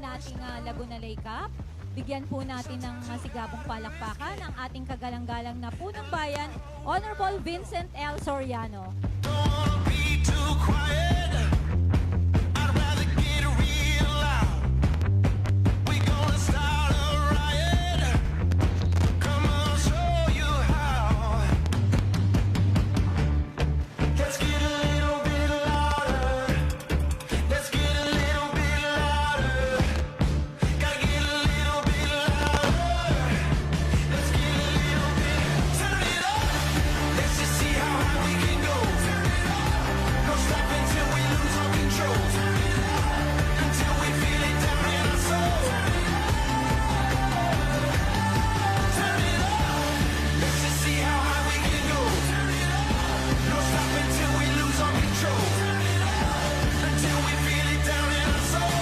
nating Laguna Lake Cup. Bigyan po natin ng masigabong palakpakan ang ating kagalang-galang na punong bayan, Honorable Vincent L. Soriano. Don't be too quiet. I'd rather get real loud. We gonna start a riot. Come on, show you how. Let's get a little bit louder. Let's get a little bit louder. Gotta get a little bit louder. Let's get a little bit. Turn it up. Let's just see how high we can go. Turn it up. No stop until we lose all control. Turn it up. Until we feel it down in our soul. Turn it up. Let's just see how high we can go. Turn it up. No stop until we lose all control. Turn it up. Until we feel it down in our soul.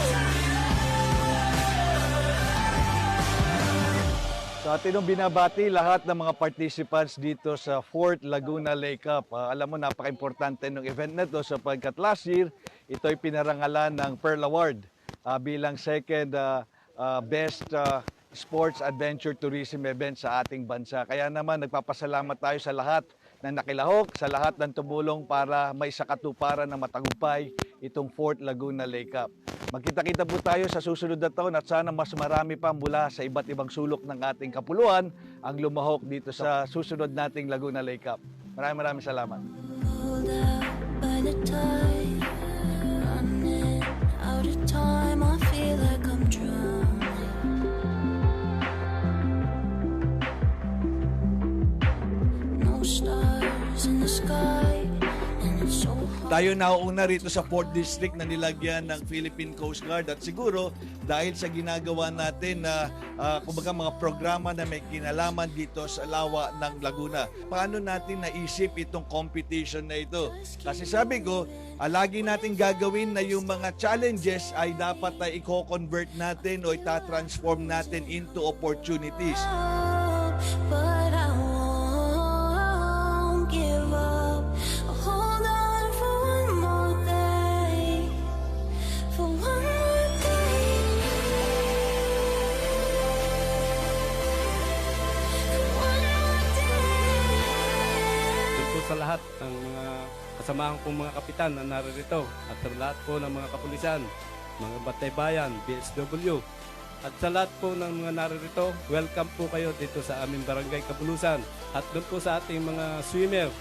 Sa atin nung binabati lahat ng mga participants dito sa 4th Laguna Lake Cup. Alam mo, napaka-importante ng event na to sapagkat last year, ito'y pinarangalan ng Pearl Award bilang second best sports adventure tourism event sa ating bansa. Kaya naman nagpapasalamat tayo sa lahat na nakilahok, sa lahat ng tumulong para may sakatuparan na matagumpay itong 4th Laguna Lake Cup. Magkita-kita po tayo sa susunod na taon at sana mas marami pa mula sa iba't ibang sulok ng ating kapuluan ang lumahok dito sa susunod nating Laguna Lake Cup. Maraming salamat. Pulled out by the tide, running out of time. I feel like I'm drowning. No stars in the sky, and it's so hard. Tayo nauuna rito sa 4th District na nilagyan ng Philippine Coast Guard at siguro dahil sa ginagawa natin na kumbaga mga programa na may kinalaman dito sa lawa ng Laguna. Paano natin naisip itong competition na ito? Kasi sabi ko, lagi natin gagawin na yung mga challenges ay dapat ay i-convert natin o ita-transform natin into opportunities. But I won't give up. I'll hold on for one more day, for one more day, one more day. Doon po sa lahat ng mga kasamahan kong mga kapitan na naririto at sa lahat po ng mga kapulisan, mga batay-bayan, BSW, at sa lahat po ng mga naririto, welcome po kayo dito sa aming barangay Kabulusan at doon po sa ating mga swimmer.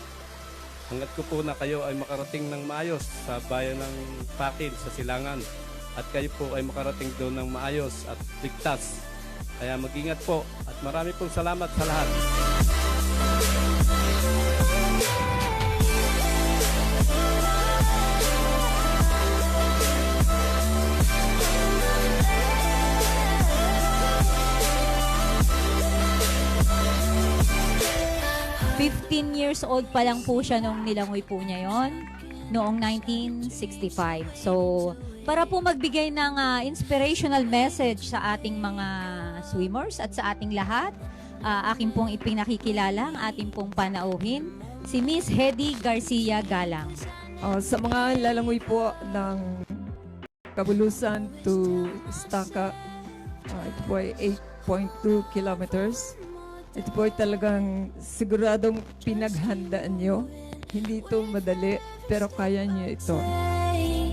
Hanggat ko po na kayo ay makarating ng maayos sa bayan ng Pakil sa Silangan at kayo po ay makarating doon ng maayos at ligtas. Kaya mag-ingat po at marami pong salamat sa lahat. 15 years old pa lang po siya nung nilangoy po niya yon noong 1965. So, para po magbigay ng inspirational message sa ating mga swimmers at sa ating lahat, akin pong ipinakikilala ang ating pong panauhin, si Miss Hedy Garcia Galang. Sa mga lalangoy po ng Kabulusan to Estaca, ito po ay 8.2 kilometers. Ito po ay talagang siguradong pinaghandaan nyo. Hindi ito madali, pero kaya nyo ito. I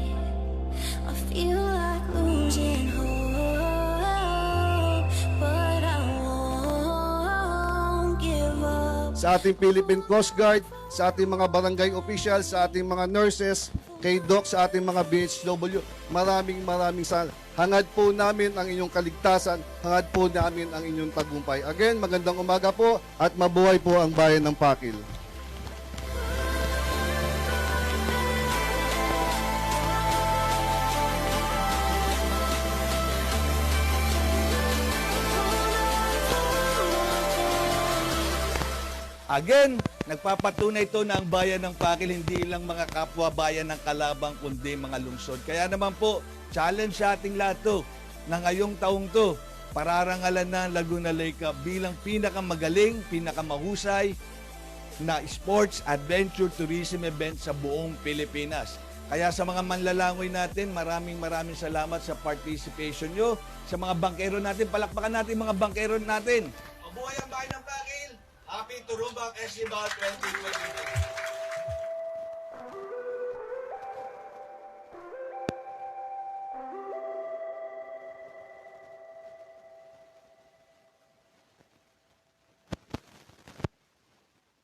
feel like losing hope, but I won't give up. Sa ating Philippine Coast Guard, sa ating mga barangay officials, sa ating mga nurses, kay Doc, sa ating mga BHW, maraming salamat. Hangad po namin ang inyong kaligtasan, hangad po namin ang inyong tagumpay. Again, magandang umaga po at mabuhay po ang bayan ng Pakil. Again, nagpapatunay ito na ang bayan ng Pakil hindi lang mga kapwa bayan ng Kalabang kundi mga lungsod. Kaya naman po, challenge sa ating lahat to na ngayong taong to, pararangalan na Laguna Lake Cup bilang pinakamagaling, pinakamahusay na sports adventure tourism event sa buong Pilipinas. Kaya sa mga manlalangoy natin, maraming salamat sa participation nyo. Sa mga bankero natin, palakpakan natin mga bankero natin. Mabuhay ang bahay ng Bangil! Happy Turubang Festival 2022!